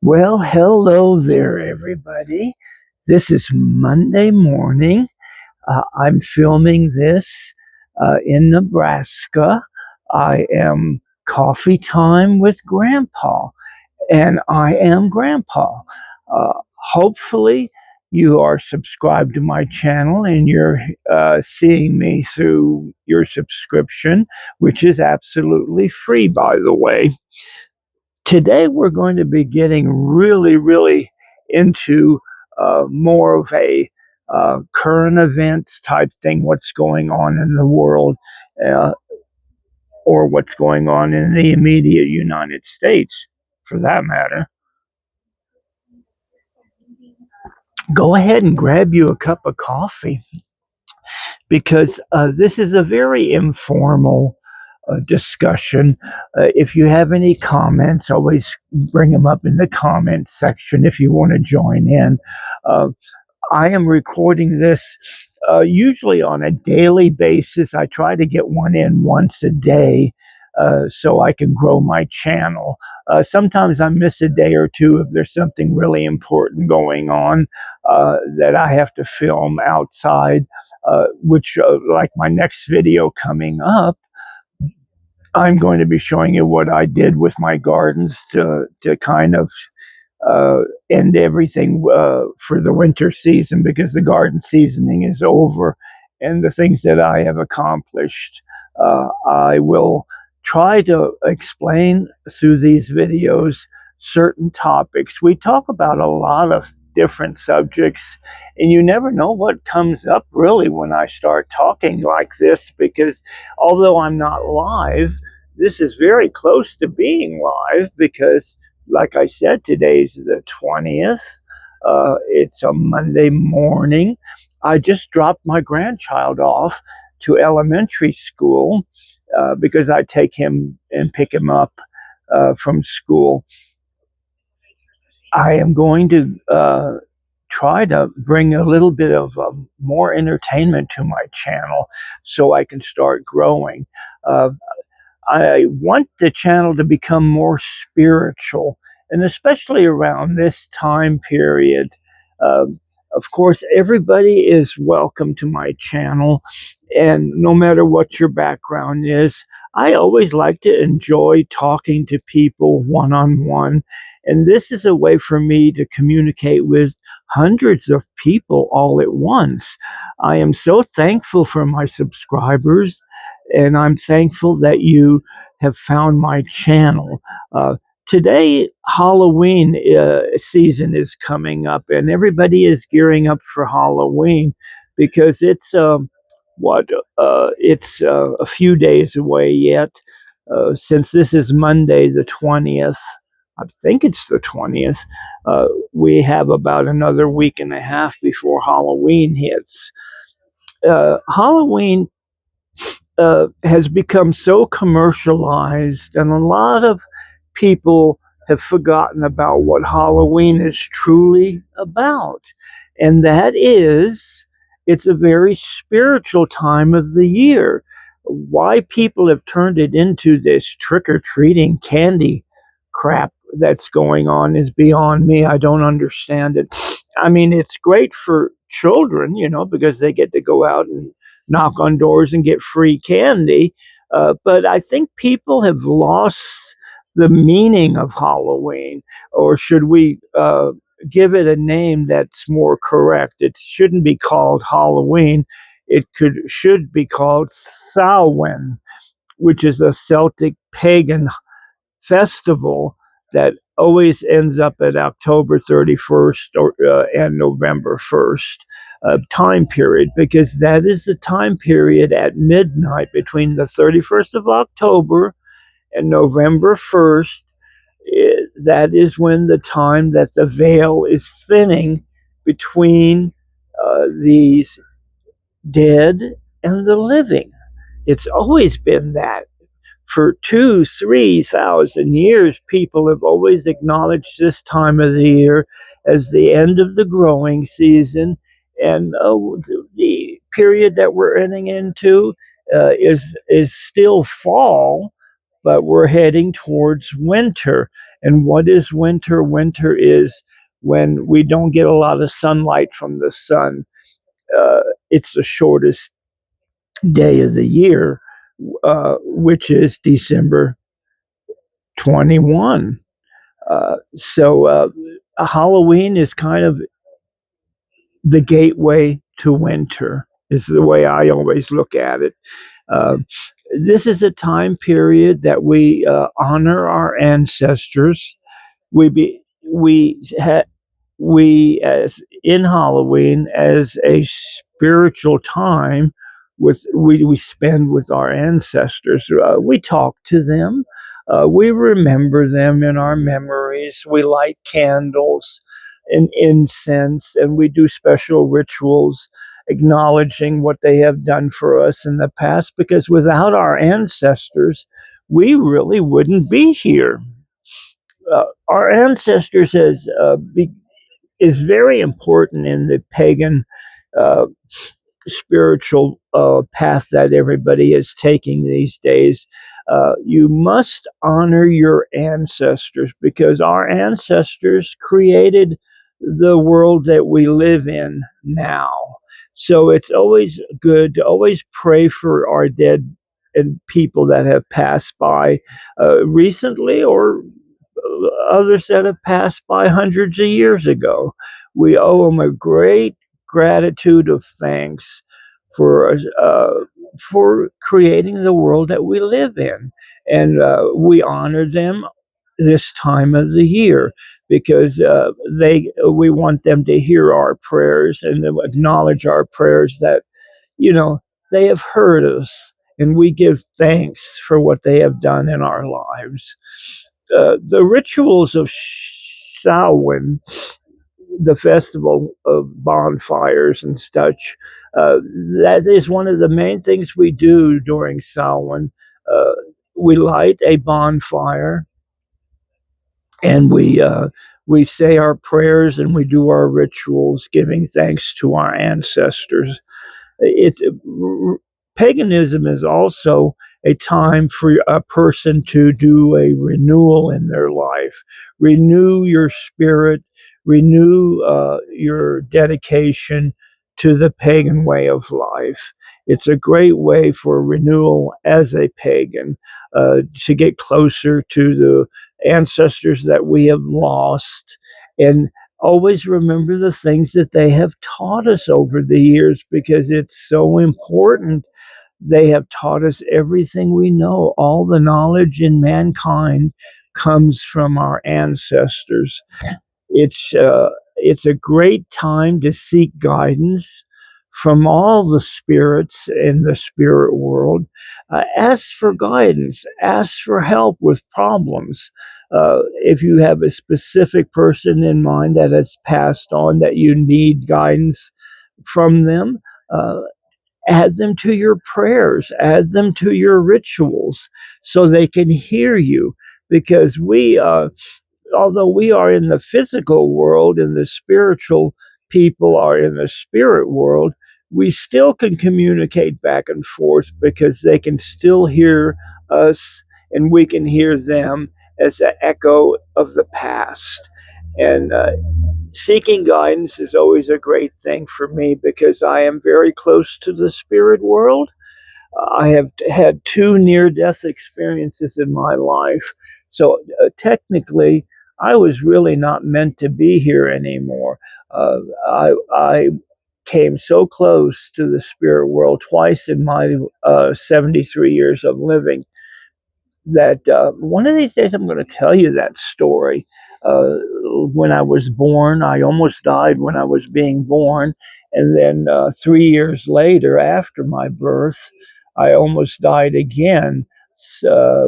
Well, hello there, everybody. This is Monday morning. I'm filming this in Nebraska. I am coffee time with Grandpa, and I am Grandpa. Hopefully, you are subscribed to my channel and you're seeing me through your subscription, which is absolutely free, by the way. Today, we're going to be getting really into more of a current events type thing, what's going on in the world, uh, or what's going on in the immediate United States, for that matter. Go ahead and grab you a cup of coffee because this is a very informal discussion. If you have any comments, always bring them up in the comment section if you want to join in. Uh, I am recording this usually on a daily basis. I try to get one in once a day so I can grow my channel. Sometimes I miss a day or two if there's something really important going on that I have to film outside, which, like my next video coming up, I'm going to be showing you what I did with my gardens to kind of end everything for the winter season because the garden seasoning is over, and the things that I have accomplished. I will try to explain through these videos certain topics. We talk about a lot of different subjects, and you never know what comes up really when I start talking like this because although I'm not live, this is very close to being live because like I said, today's the 20th. It's a Monday morning. I just dropped my grandchild off to elementary school because I take him and pick him up from school. I am going to try to bring a little bit of more entertainment to my channel so I can start growing. Uh, I want the channel to become more spiritual, and especially around this time period. Of course, everybody is welcome to my channel, and no matter what your background is, I always like to enjoy talking to people one on one. And this is a way for me to communicate with hundreds of people all at once. I am so thankful for my subscribers, and I'm thankful that you have found my channel. Today, Halloween season is coming up, and everybody is gearing up for Halloween because what it's a few days away yet. Since this is Monday the 20th, I think it's the 20th. We have about another week and a half before Halloween hits. Halloween has become so commercialized, and a lot of people have forgotten about what Halloween is truly about. And that is, it's a very spiritual time of the year. Why people have turned it into this trick or treating candy crap that's going on is beyond me. I don't understand it. I mean, it's great for children, because they get to go out and knock on doors and get free candy. But I think people have lost the meaning of Halloween, or should we give it a name that's more correct? It shouldn't be called Halloween. It should be called Samhain, which is a Celtic pagan festival that always ends up at October 31st and November 1st time period, because that is the time period at midnight between the 31st of October and November 1st. That is when the time that the veil is thinning between these dead and the living. It's always been that for 3,000 years, people have always acknowledged this time of the year as the end of the growing season, and the period that we're entering into is still fall, but we're heading towards winter. And what is winter? Winter is when we don't get a lot of sunlight from the sun. Uh, it's the shortest day of the year, which is December 21. So Halloween is kind of the gateway to winter, is the way I always look at it. Uh, this is a time period that we honor our ancestors. We as in Halloween as a spiritual time we spend with our ancestors. We talk to them. We remember them in our memories. We light candles and incense, and we do special rituals acknowledging what they have done for us in the past, because without our ancestors, we really wouldn't be here. Our ancestors is very important in the pagan uh, spiritual path that everybody is taking these days. You must honor your ancestors, because our ancestors created the world that we live in now. So it's always good to always pray for our dead and people that have passed by recently, or others that have passed by hundreds of years ago. We owe them a great gratitude of thanks for creating the world that we live in, and we honor them this time of the year, because they we want them to hear our prayers and to acknowledge our prayers, that you know they have heard us, and we give thanks for what they have done in our lives. The rituals of Samhain, the festival of bonfires and such, uh, that is one of the main things we do during Samhain. Uh, we light a bonfire, and we say our prayers, and we do our rituals, giving thanks to our ancestors. It's Paganism is also a time for a person to do a renewal in their life, renew your spirit, renew your dedication to the pagan way of life. It's a great way for renewal as a pagan, to get closer to the ancestors that we have lost, and always remember the things that they have taught us over the years, because it's so important. They have taught us everything we know. All the knowledge in mankind comes from our ancestors. It's a great time to seek guidance from all the spirits in the spirit world. Ask for guidance. Ask for help with problems. If you have a specific person in mind that has passed on, that you need guidance from them, uh, add them to your prayers, add them to your rituals, so they can hear you. Because although we are in the physical world and the spiritual people are in the spirit world, we still can communicate back and forth, because they can still hear us, and we can hear them as an echo of the past. And seeking guidance is always a great thing for me, because I am very close to the spirit world. I have had two near death experiences in my life. So technically, I was really not meant to be here anymore. Uh, I came so close to the spirit world twice in my 73 years of living, that one of these days I'm going to tell you that story. When I was born, I almost died when I was being born. And then 3 years later, after my birth, I almost died again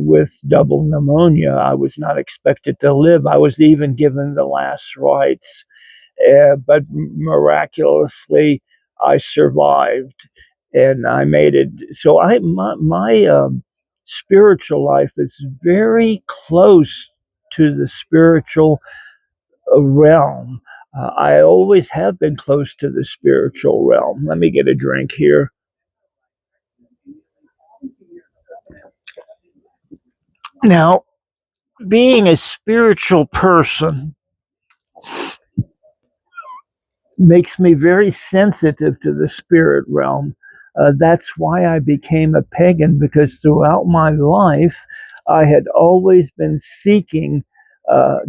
with double pneumonia. I was not expected to live. I was even given the last rites, but miraculously, I survived, and I made it. So my spiritual life is very close to the spiritual realm. I always have been close to the spiritual realm. Let me get a drink here. Now, being a spiritual person makes me very sensitive to the spirit realm. That's why I became a pagan, because throughout my life, I had always been seeking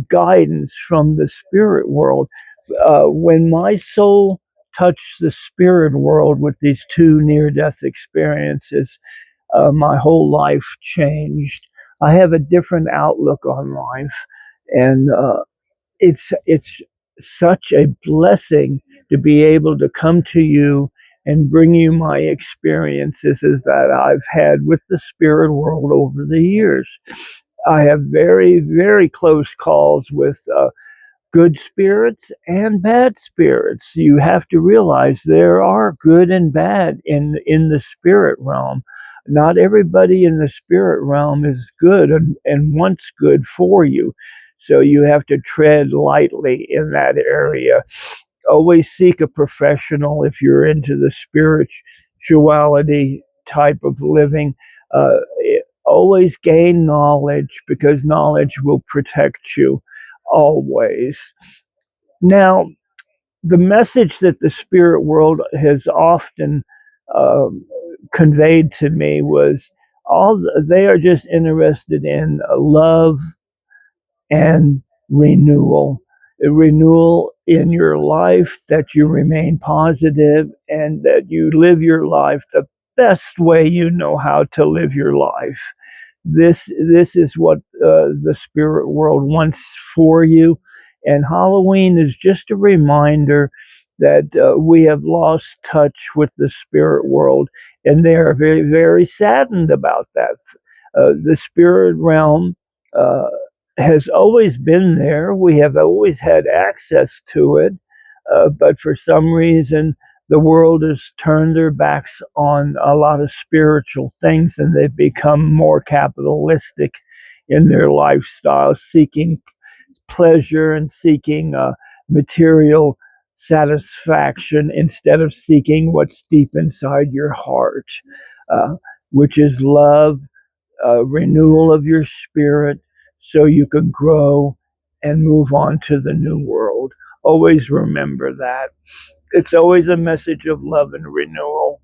guidance from the spirit world. When my soul touched the spirit world with these two near death experiences, my whole life changed. I have a different outlook on life, and it's such a blessing to be able to come to you and bring you my experiences as that I've had with the spirit world over the years. I have very, very close calls with good spirits and bad spirits. You have to realize there are good and bad in the spirit realm. Not everybody in the spirit realm is good and wants good for you. So you have to tread lightly in that area. Always seek a professional if you're into the spirituality type of living. Uh, Always gain knowledge, because knowledge will protect you always. Now, the message that the spirit world has often um, conveyed to me was they are just interested in love and renewal. A renewal in your life, that you remain positive and that you live your life the best way you know how to live your life. This is what the spirit world wants for you, and Halloween is just a reminder that we have lost touch with the spirit world, and they are very, very saddened about that. The spirit realm uh, has always been there. We have always had access to it, but for some reason, the world has turned their backs on a lot of spiritual things, and they've become more capitalistic in their lifestyle, seeking pleasure and seeking material satisfaction instead of seeking what's deep inside your heart, uh, which is love, renewal of your spirit, so you can grow and move on to the new world. Always remember that. It's always a message of love and renewal.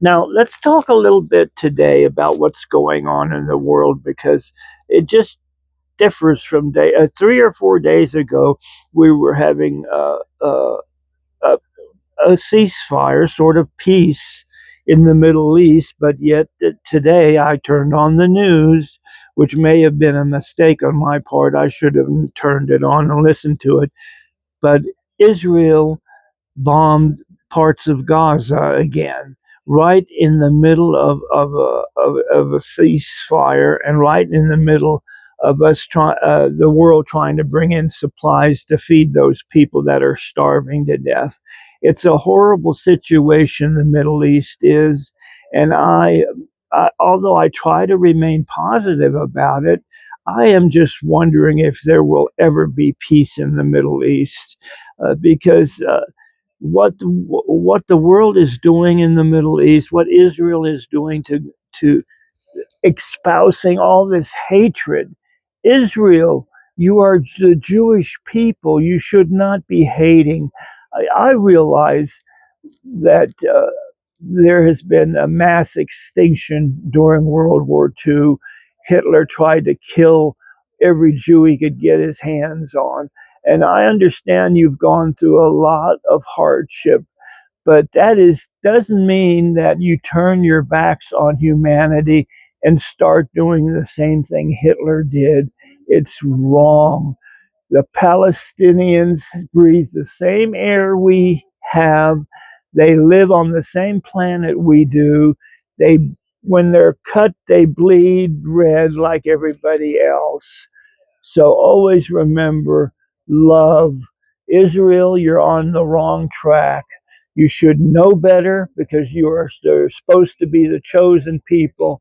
Now, let's talk a little bit today about what's going on in the world, because it just differs from day. 3 or 4 days ago, we were having a a ceasefire, sort of peace in the Middle East, but yet today I turned on the news, which may have been a mistake on my part. I should have turned it on and listened to it. But Israel bombed parts of Gaza again, right in the middle of a ceasefire, and right in the middle of the world trying to bring in supplies to feed those people that are starving to death. It's a horrible situation the Middle East is, and although I try to remain positive about it, I am just wondering if there will ever be peace in the Middle East, because what the world is doing in the Middle East, what Israel is doing to espousing all this hatred. Israel, you are the Jewish people. You should not be hating. I realize that there has been a mass extinction during World War II. Hitler tried to kill every Jew he could get his hands on. And I understand you've gone through a lot of hardship, but doesn't mean that you turn your backs on humanity and start doing the same thing Hitler did. It's wrong. The Palestinians breathe the same air we have. They live on the same planet we do. They, when they're cut, they bleed red like everybody else. So always remember, love. Israel, you're on the wrong track. You should know better, because they're supposed to be the chosen people,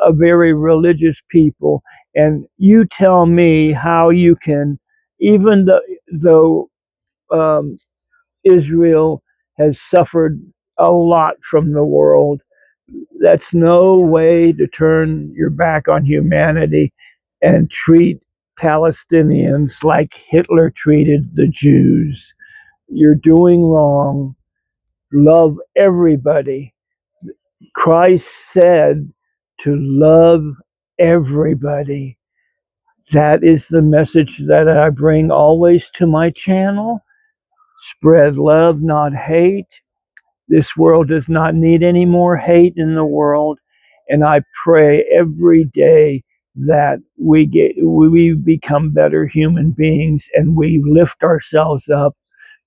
a very religious people. And you tell me how you can, even though Israel has suffered a lot from the world, That's no way to turn your back on humanity and treat Palestinians like Hitler treated the Jews. You're doing wrong. Love everybody. Christ said to love everybody. That is the message that I bring always to my channel. Spread love, not hate. This world does not need any more hate in the world. And I pray every day that we become better human beings and we lift ourselves up.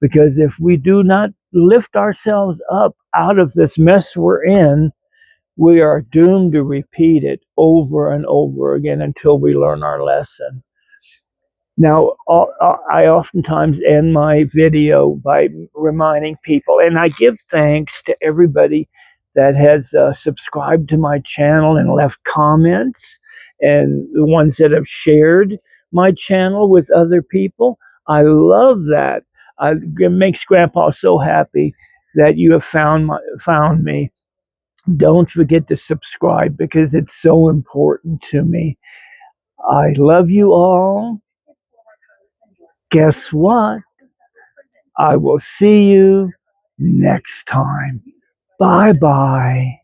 Because if we do not lift ourselves up out of this mess we're in, we are doomed to repeat it over and over again until we learn our lesson. Now, I oftentimes end my video by reminding people, and I give thanks to everybody that has subscribed to my channel and left comments, and the ones that have shared my channel with other people. I love that. It makes Grandpa so happy that you have found me. Don't forget to subscribe because it's so important to me. I love you all. Guess what? I will see you next time. Bye bye.